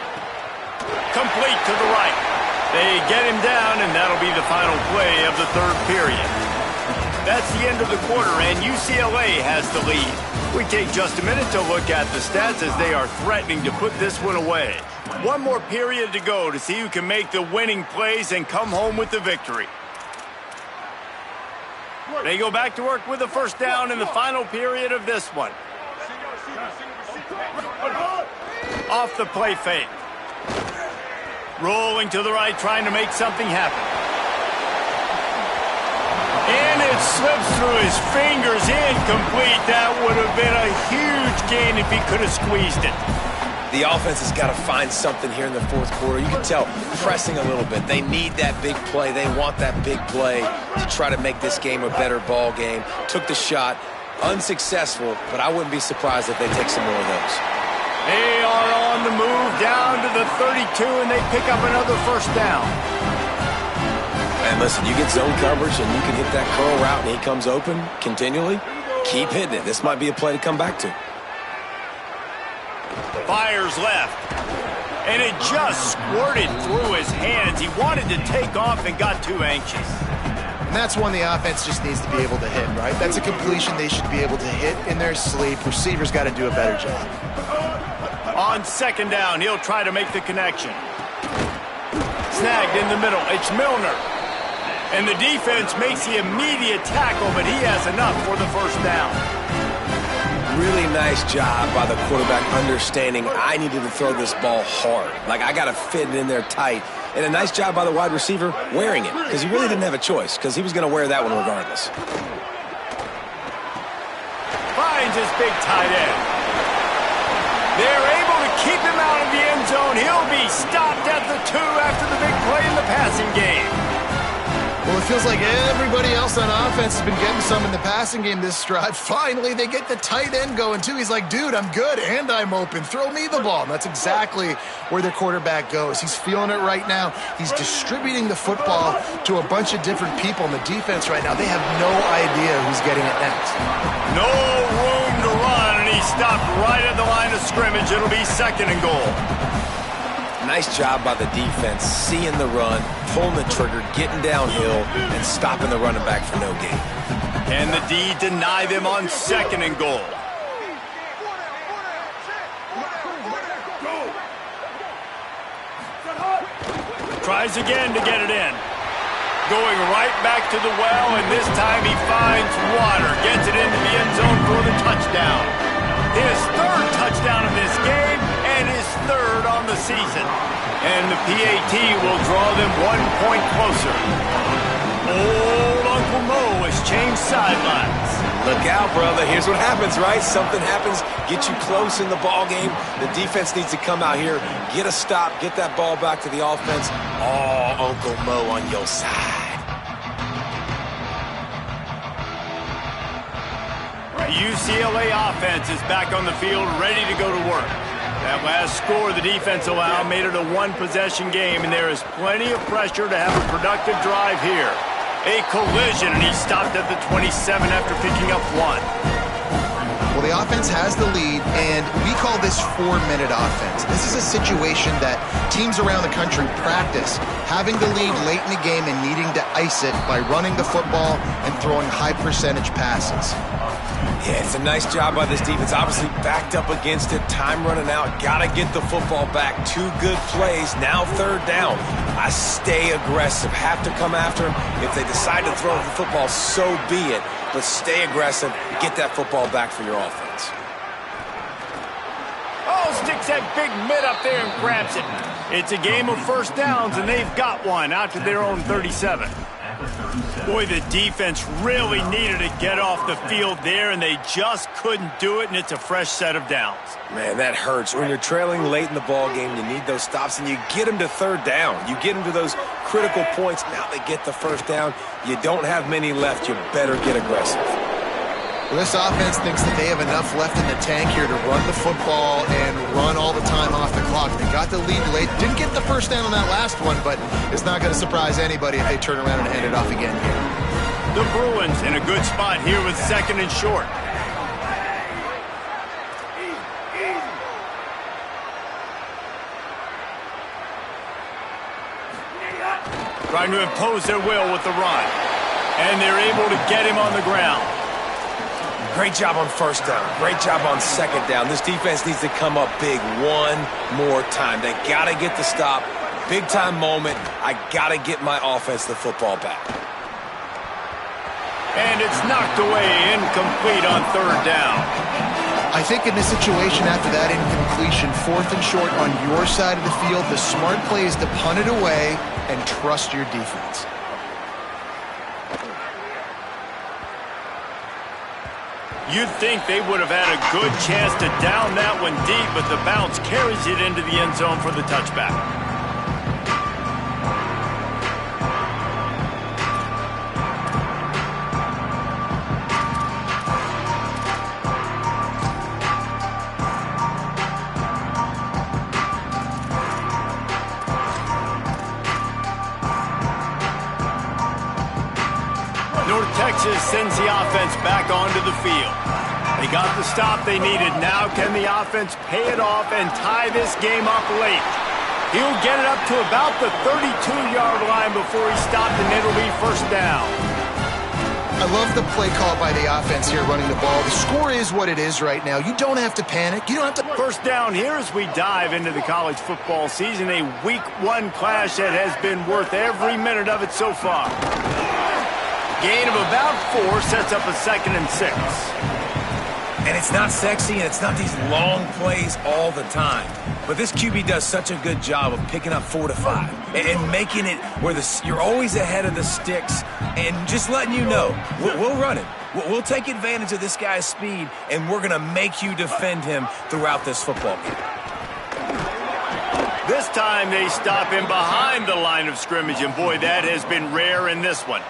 Complete to the right. They get him down, and that'll be the final play of the third period. That's the end of the quarter, and UCLA has the lead. We take just a minute to look at the stats as they are threatening to put this one away. One more period to go to see who can make the winning plays and come home with the victory. They go back to work with the first down in the final period of this one. Off the play fake. Rolling to the right, trying to make something happen. And it slips through his fingers, incomplete. That would have been a huge gain if he could have squeezed it. The offense has got to find something here in the fourth quarter. You can tell pressing a little bit. They need that big play. They want that big play to try to make this game a better ball game. Took the shot, unsuccessful, but I wouldn't be surprised if they take some more of those. They are on the move down to the 32, and they pick up another first down. And listen, you get zone coverage, and you can hit that curl route, and he comes open continually. Keep hitting it. This might be a play to come back to. Fires left, and it just squirted through his hands. He wanted to take off and got too anxious. And that's one the offense just needs to be able to hit, right? That's a completion they should be able to hit in their sleep. Receivers got to do a better job. On second down, he'll try to make the connection. Snagged in the middle. It's Milner. And the defense makes the immediate tackle, but he has enough for the first down. Really nice job by the quarterback understanding I needed to throw this ball hard. Like, I got to fit it in there tight. And a nice job by the wide receiver wearing it, because he really didn't have a choice, because he was going to wear that one regardless. Finds his big tight end. They're able to keep him out of the end zone. He'll be stopped at the 2 after the big play in the passing game. Well, it feels like everybody else on offense has been getting some in the passing game this drive. Finally, they get the tight end going, too. He's like, dude, I'm good, and I'm open. Throw me the ball. And that's exactly where their quarterback goes. He's feeling it right now. He's distributing the football to a bunch of different people in the defense right now. They have no idea who's getting it next. No room to run, and he stopped right at the line of scrimmage. It'll be second and goal. Nice job by the defense, seeing the run, pulling the trigger, getting downhill, and stopping the running back for no gain. And the D deny them on second and goal. Tries again to get it in. Going right back to the well, and this time he finds water. Gets it into the end zone for the touchdown. His third touchdown of this game, and his third on the season. And the PAT will draw them 1 point closer. Old Uncle Mo has changed sidelines. Look out, brother. Here's what happens, right? Something happens, get you close in the ball game. The defense needs to come out here, get a stop, get that ball back to the offense. Oh, Uncle Mo on your side. The UCLA offense is back on the field, ready to go to work. That last score the defense allowed made it a one-possession game, and there is plenty of pressure to have a productive drive here. A collision, and he stopped at the 27 after picking up 1. Well, the offense has the lead, and we call this 4-minute offense. This is a situation that teams around the country practice, having the lead late in the game and needing to ice it by running the football and throwing high-percentage passes. Yeah, it's a nice job by this defense. Obviously backed up against it. Time running out. Got to get the football back. 2 good plays. Now third down. I stay aggressive. Have to come after him. If they decide to throw the football, so be it. But stay aggressive. Get that football back for your offense. Oh, sticks that big mitt up there and grabs it. It's a game of first downs, and they've got one out to their own 37. Boy, the defense really needed to get off the field there, and they just couldn't do it, and it's a fresh set of downs. Man, that hurts. When you're trailing late in the ball game, you need those stops, and you get them to third down. You get them to those critical points. Now they get the first down. You don't have many left. You better get aggressive. Well, this offense thinks that they have enough left in the tank here to run the football and run all the time off the clock. They got the lead late. Didn't get the first down on that last one, but it's not going to surprise anybody if they turn around and hand it off again here. The Bruins in a good spot here with second and short. trying to impose their will with the run. And they're able to get him on the ground. Great job on first down. Great job on second down. This defense needs to come up big one more time. They got to get the stop. Big-time moment. I got to get my offense the football back. And it's knocked away, incomplete on third down. I think in this situation after that incompletion, 4th and short on your side of the field, the smart play is to punt it away and trust your defense. You'd think they would have had a good chance to down that one deep, but the bounce carries it into the end zone for the touchback. North Texas sends the offense back onto the field. They got the stop they needed. Now can the offense pay it off and tie this game up late? He'll get it up to about the 32-yard line before he stopped, and it'll be first down. I love the play call by the offense here running the ball. The score is what it is right now. You don't have to panic. You don't have to... First down here as we dive into the college football season. A Week 1 clash that has been worth every minute of it so far. Gain of about 4 sets up a 2nd and 6. And it's not sexy, and it's not these long plays all the time. But this QB does such a good job of picking up 4 to 5 and making it where you're always ahead of the sticks and just letting you know, we'll run it. We'll take advantage of this guy's speed, and we're going to make you defend him throughout this football game. This time they stop him behind the line of scrimmage, and boy, that has been rare in this one.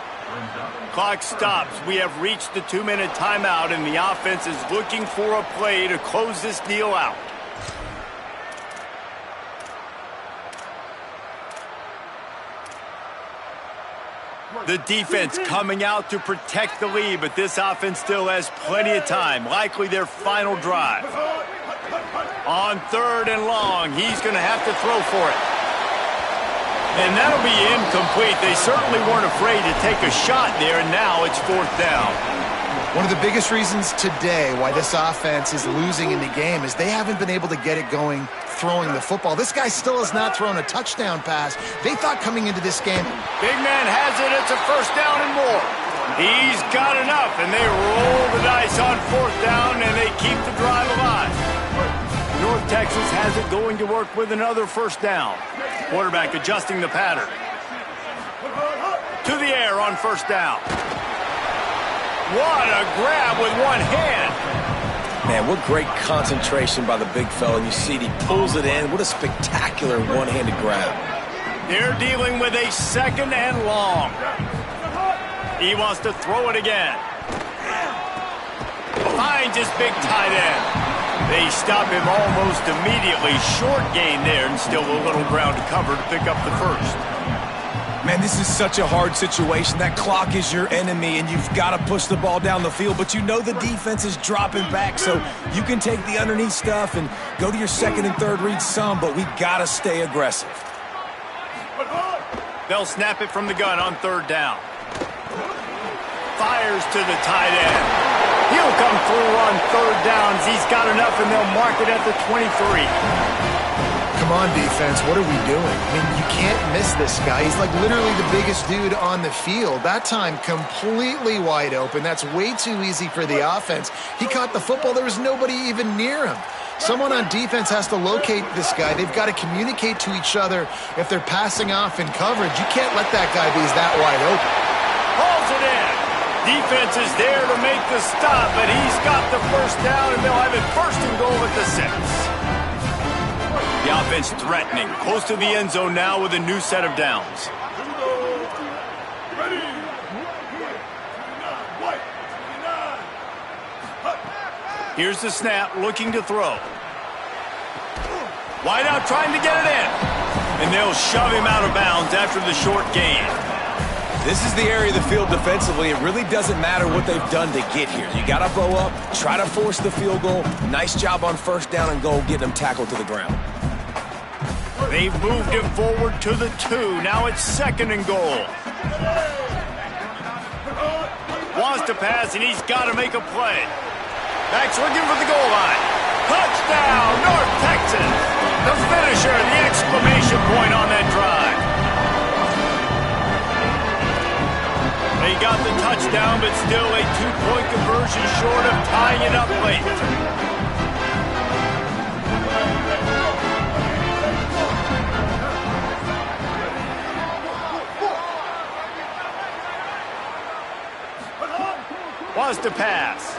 Clock stops. We have reached the 2-minute timeout, and the offense is looking for a play to close this deal out. The defense coming out to protect the lead, but this offense still has plenty of time. Likely their final drive. On 3rd and long, he's going to have to throw for it. And that'll be incomplete. They certainly weren't afraid to take a shot there, and now it's 4th down. One of the biggest reasons today why this offense is losing in the game is they haven't been able to get it going throwing the football. This guy still has not thrown a touchdown pass. They thought coming into this game... Big man has it. It's a 1st down and more. He's got enough, and they roll the dice on 4th down, and they keep the drive alive. North Texas has it going to work with another 1st down. Quarterback adjusting the pattern. To the air on 1st down. What a grab with one hand. Man, what great concentration by the big fella. And you see he pulls it in. What a spectacular one-handed grab. They're dealing with a 2nd and long. He wants to throw it again. Finds his big tight end. They stop him almost immediately. Short gain there, and still a little ground to cover to pick up the 1st. Man, this is such a hard situation. That clock is your enemy, and you've got to push the ball down the field, but you know the defense is dropping back, so you can take the underneath stuff and go to your 2nd and 3rd read some, but we got to stay aggressive. They'll snap it from the gun on 3rd down. Fires to the tight end. He'll come through on 3rd downs. He's got enough, and they'll mark it at the 23. Come on, defense, what are we doing? I mean, you can't miss this guy. He's like literally the biggest dude on the field. That time, completely wide open. That's way too easy for the offense. He caught the football. There was nobody even near him. Someone on defense has to locate this guy. They've got to communicate to each other if they're passing off in coverage. You can't let that guy be that wide open. Hauls it in. Defense is there to make the stop, but he's got the 1st down, and they'll have it 1st and goal at the 6. The offense threatening, close to the end zone now with a new set of downs. Here's the snap, looking to throw. Wide out, trying to get it in. And they'll shove him out of bounds after the short gain. This is the area of the field defensively. It really doesn't matter what they've done to get here. You got to bow up, try to force the field goal. Nice job on 1st down and goal, getting them tackled to the ground. They've moved it forward to the 2. Now it's 2nd and goal. Wants to pass, and he's got to make a play. Back's looking for the goal line. Touchdown, North Texas. The finisher, the exclamation point on that drive. They got the touchdown, but still a 2-point conversion short of tying it up late. Wants to pass.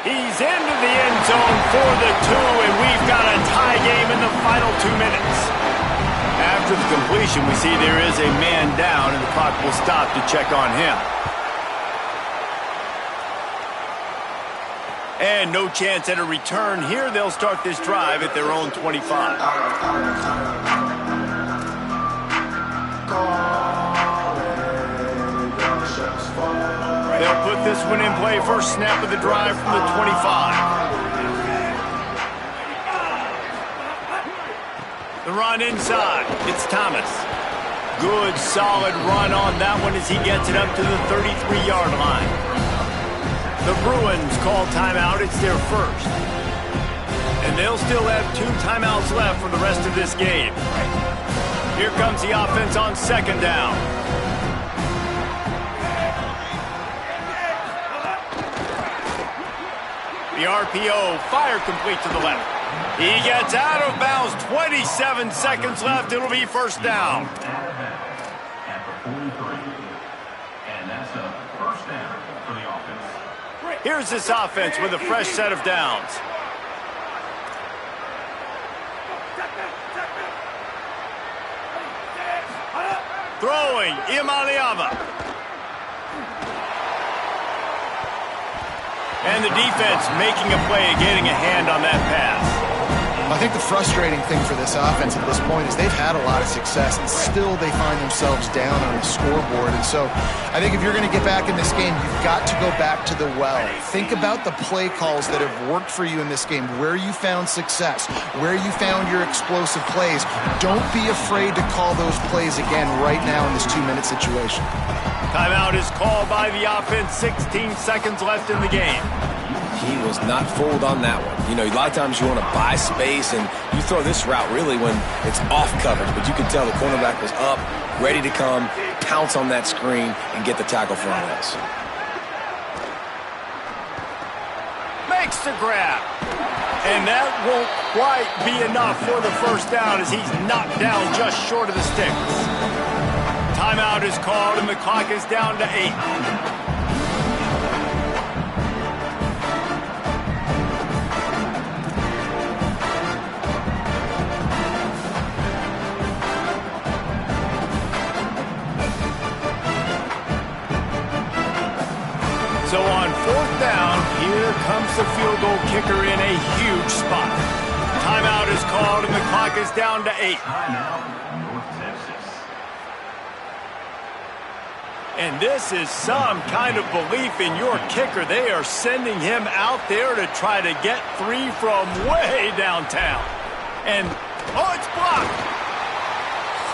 He's into the end zone for the 2, and we've got a tie game in the final 2 minutes. After the completion, we see there is a man down, and the clock will stop to check on him. And no chance at a return here. They'll start this drive at their own 25. They'll put this one in play. First snap of the drive from the 25. The run inside. It's Thomas. Good, solid run on that one as he gets it up to the 33-yard line. The Bruins call timeout. It's their first. And they'll still have 2 timeouts left for the rest of this game. Here comes the offense on 2nd down. The RPO, fire complete to the left. He gets out of bounds, 27 seconds left. It'll be first down. At the 43. And that's a first down for the offense. Here's this offense with a fresh set of downs. Throwing, Imaliava. And the defense making a play and getting a hand on that pass. I think the frustrating thing for this offense at this point is they've had a lot of success, and still they find themselves down on the scoreboard. And so I think if you're going to get back in this game, you've got to go back to the well. Think about the play calls that have worked for you in this game, where you found success, where you found your explosive plays. Don't be afraid to call those plays again right now in this 2-minute situation. Timeout is called by the offense. 16 seconds left in the game. He was not fooled on that one. You know, a lot of times you want to buy space, and you throw this route really when it's off coverage. But you can tell the cornerback was up, ready to come, pounce on that screen, and get the tackle for an loss. Makes the grab. And that won't quite be enough for the first down as he's knocked down just short of the sticks. Timeout is called, and the clock is down to 8. So on 4th down, here comes the field goal kicker in a huge spot. Timeout is called, and the clock is down to 8. Timeout, North Texas. And this is some kind of belief in your kicker. They are sending him out there to try to get 3 from way downtown. And, oh, it's blocked.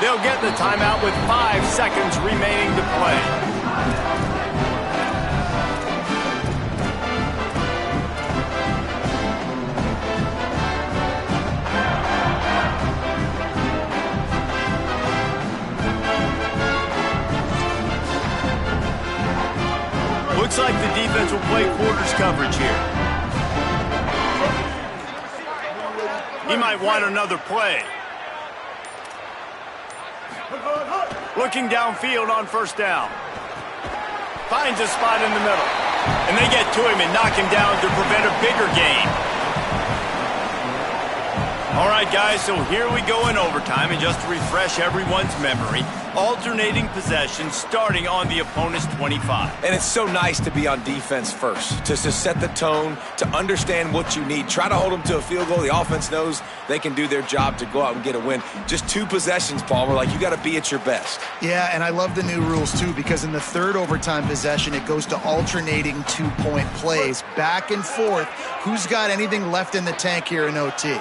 They'll get the timeout with 5 seconds remaining to play. Looks like the defense will play quarters coverage here. He might want another play. Looking downfield on 1st down. Finds a spot in the middle. And they get to him and knock him down to prevent a bigger gain. All right, guys, so here we go in overtime. And just to refresh everyone's memory, alternating possession starting on the opponent's 25. And it's so nice to be on defense first, to set the tone, to understand what you need. Try to hold them to a field goal. The offense knows they can do their job to go out and get a win. Just 2 possessions, Palmer. Like, you got to be at your best. Yeah, and I love the new rules, too, because in the 3rd overtime possession, it goes to alternating 2-point plays. Back and forth. Who's got anything left in the tank here in OT?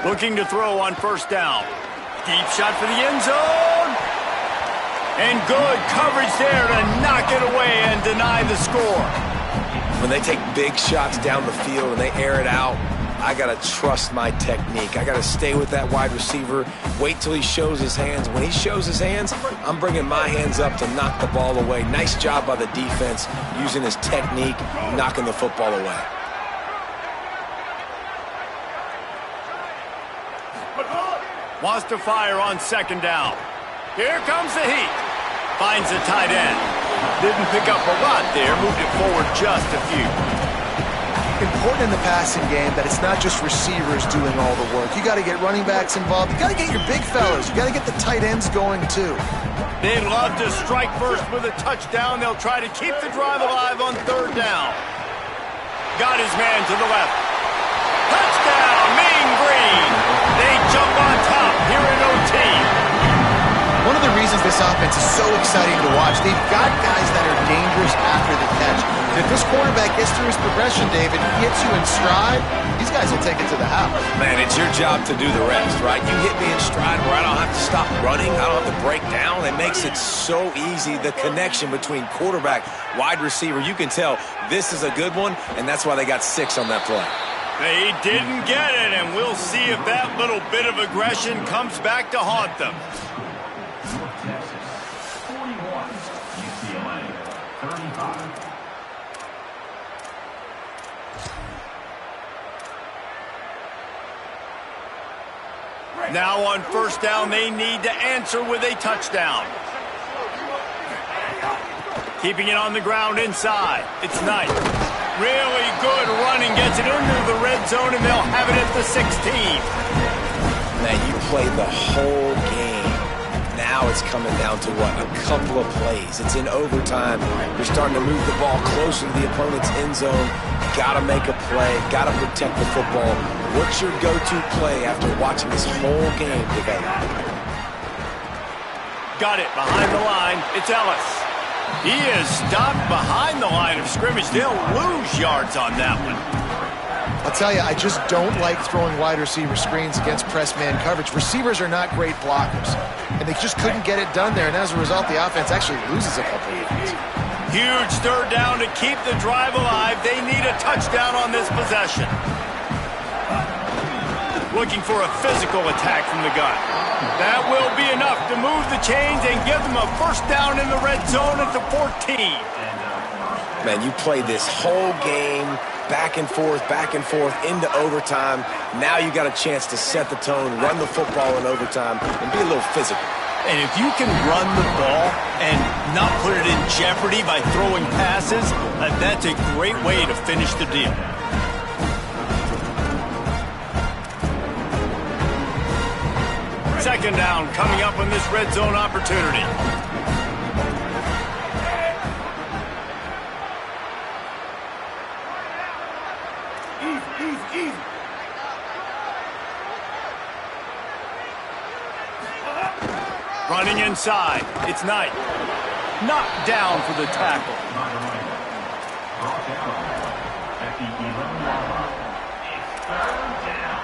Looking to throw on first down. Deep shot for the end zone. And good coverage there to knock it away and deny the score. When they take big shots down the field and they air it out, I got to trust my technique. I got to stay with that wide receiver, wait till he shows his hands. When he shows his hands, I'm bringing my hands up to knock the ball away. Nice job by the defense using his technique, knocking the football away. Wants to fire on second down. Here comes the heat. Finds the tight end. Didn't pick up a lot there, moved it forward just a few. Important in the passing game that it's not just receivers doing all the work. You got to get running backs involved. You got to get your big fellas. You got to get the tight ends going too. They'd love to strike first with a touchdown. They'll try to keep the drive alive on third down. Got his man to the left. Touchdown, Mean Green. They jump on top here in OT. One of the reasons this offense is so exciting to watch, they've got guys that are dangerous after the catch. And if this quarterback gets through his progression, David, he hits you in stride, these guys will take it to the house. Man, it's your job to do the rest, right? You hit me in stride where I don't have to stop running. I don't have to break down. It makes it so easy, the connection between quarterback, wide receiver. You can tell this is a good one, and that's why they got 6 on that play. They didn't get it, and we'll see if that little bit of aggression comes back to haunt them. North Texas, 41. UCLA, 35. Now on first down, they need to answer with a touchdown. Keeping it on the ground inside. It's Knight. Really good running, gets it into the red zone, and they'll have it at the 16. Man, you played the whole game. Now it's coming down to what? A couple of plays. It's in overtime. You're starting to move the ball closer to the opponent's end zone. Got to make a play. Got to protect the football. What's your go-to play after watching this whole game develop? Got it behind the line. It's Ellis. He is stopped behind the line of scrimmage. They'll lose yards on that one. I'll tell you, I just don't like throwing wide receiver screens against press man coverage. Receivers are not great blockers, and they just couldn't get it done there, and as a result, the offense actually loses a couple of yards. Huge third down to keep the drive alive. They need a touchdown on this possession. Looking for a physical attack from the gun. That will be enough to move the chains and give them a first down in the red zone at the 14. Man, you played this whole game back and forth into overtime. Now you got a chance to set the tone, run the football in overtime, and be a little physical. And if you can run the ball and not put it in jeopardy by throwing passes, that's a great way to finish the deal. Second down coming up on this red zone opportunity. Running inside, it's Knight. Knocked down for the tackle. Brought down at the 11-yard line. It's third down.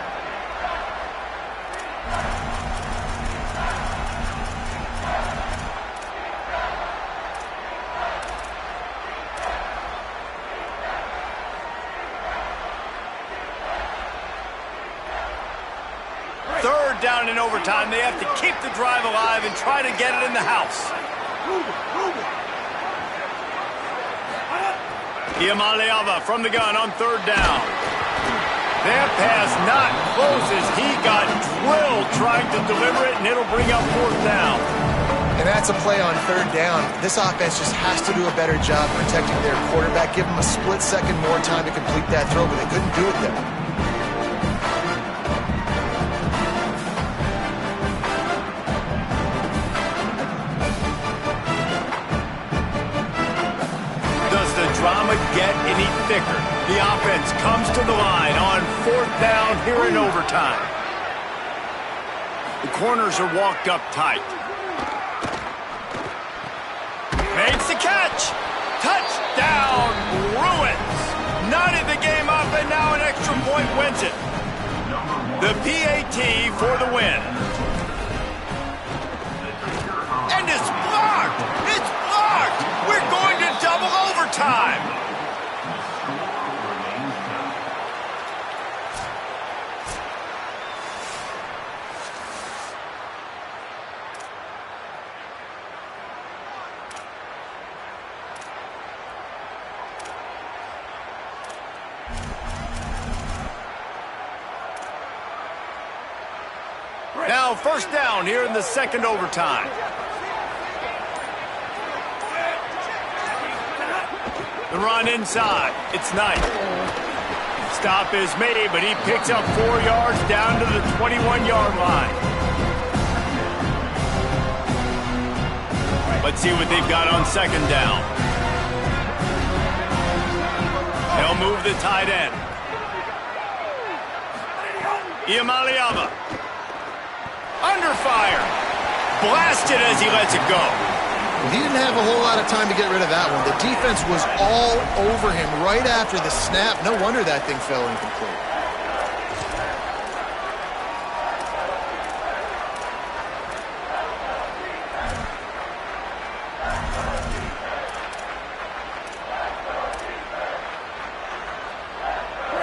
Third down in overtime. They have to keep the drive alive and try to get it in the house. Iamaleava from the gun on third down. That pass not close as he got drilled trying to deliver it, and it'll bring up fourth down. And that's a play on third down. This offense just has to do a better job protecting their quarterback. Give them a split second more time to complete that throw, but they couldn't do it there. Drama get any thicker. The offense comes to the line on fourth down here in overtime. The corners are walked up tight. Makes the catch. Touchdown, Bruins. Knotted the game up, and now an extra point wins it. The PAT for the win. And it's blocked! It's blocked! We're going to double overtime! Now, first down here in the second overtime. The run inside. It's Knight. Stop is made, but he picks up 4 yards down to the 21-yard line. Let's see what they've got on second down. They'll move the tight end. Iamaleava. Under fire. Blasted as he lets it go. He didn't have a whole lot of time to get rid of that one. The defense was all over him right after the snap. No wonder that thing fell incomplete.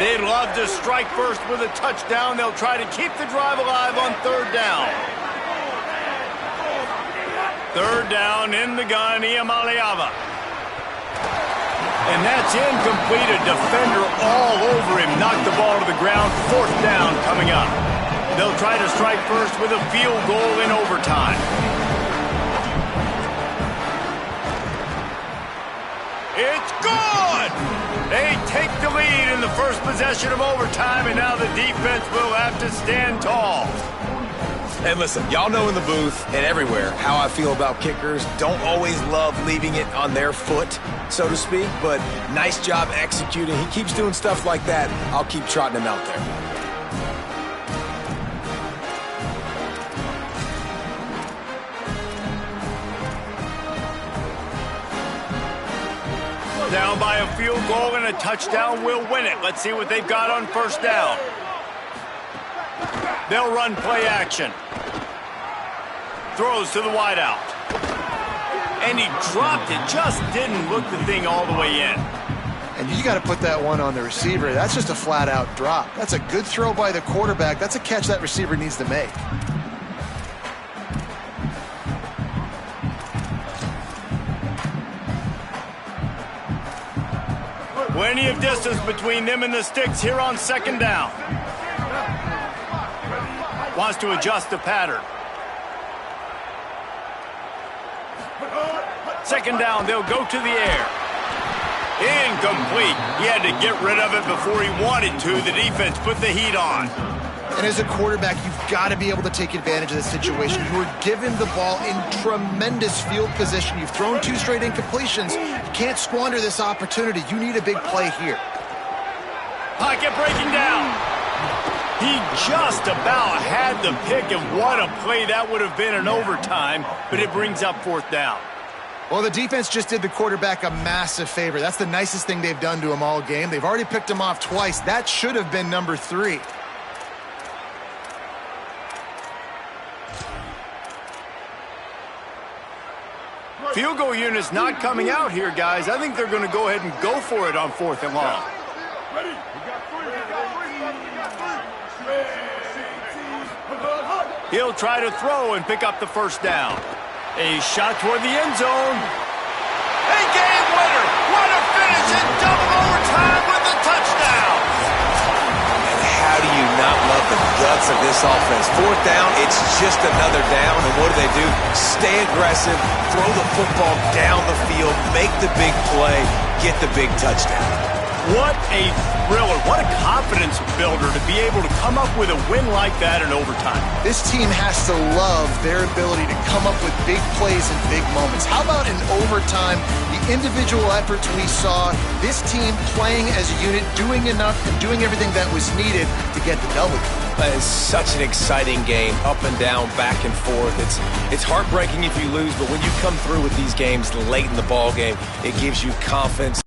They'd love to strike first with a touchdown. They'll try to keep the drive alive on third down. Third down in the gun, Iamaleava. And that's incomplete. A defender all over him. Knocked the ball to the ground. Fourth down coming up. They'll try to strike first with a field goal in overtime. It's good! They take the lead in the first possession of overtime, and now the defense will have to stand tall. And listen, y'all know in the booth and everywhere how I feel about kickers. Don't always love leaving it on their foot, so to speak, but nice job executing. He keeps doing stuff like that. I'll keep trotting him out there. Down by a field goal and a touchdown will win it. Let's see what they've got on first down. They'll run play action. Throws to the wideout. And he dropped it. Just didn't look the thing all the way in. And you got to put that one on the receiver. That's just a flat-out drop. That's a good throw by the quarterback. That's a catch that receiver needs to make. Plenty of distance between them and the sticks here on second down. Wants to adjust the pattern. Second down, they'll go to the air. Incomplete. He had to get rid of it before he wanted to. The defense put the heat on. And as a quarterback, you've got to be able to take advantage of the situation. You were given the ball in tremendous field position. You've thrown 2 straight incompletions. You can't squander this opportunity. You need a big play here. Pocket breaking down. He just about had the pick, and what a play that would have been in overtime, but it brings up fourth down. Well, the defense just did the quarterback a massive favor. That's the nicest thing they've done to him all game. They've already picked him off twice. That should have been number 3. Field goal unit's not coming out here, guys. I think they're going to go ahead and go for it on fourth and long. He'll try to throw and pick up the first down. A shot toward the end zone. A game winner. What a finish in double overtime with the touchdown. And how do you not love the guts of this offense? Fourth down, it's just another down. And what do? Stay aggressive, throw the football down the field, make the big play, get the big touchdown. What a thriller. What a confidence builder to be able to come up with a win like that in overtime. This team has to love their ability to come up with big plays and big moments. How about in overtime, the individual efforts we saw, this team playing as a unit, doing enough and doing everything that was needed to get the W. It's such an exciting game, up and down, back and forth. It's heartbreaking if you lose, but when you come through with these games late in the ball game, it gives you confidence.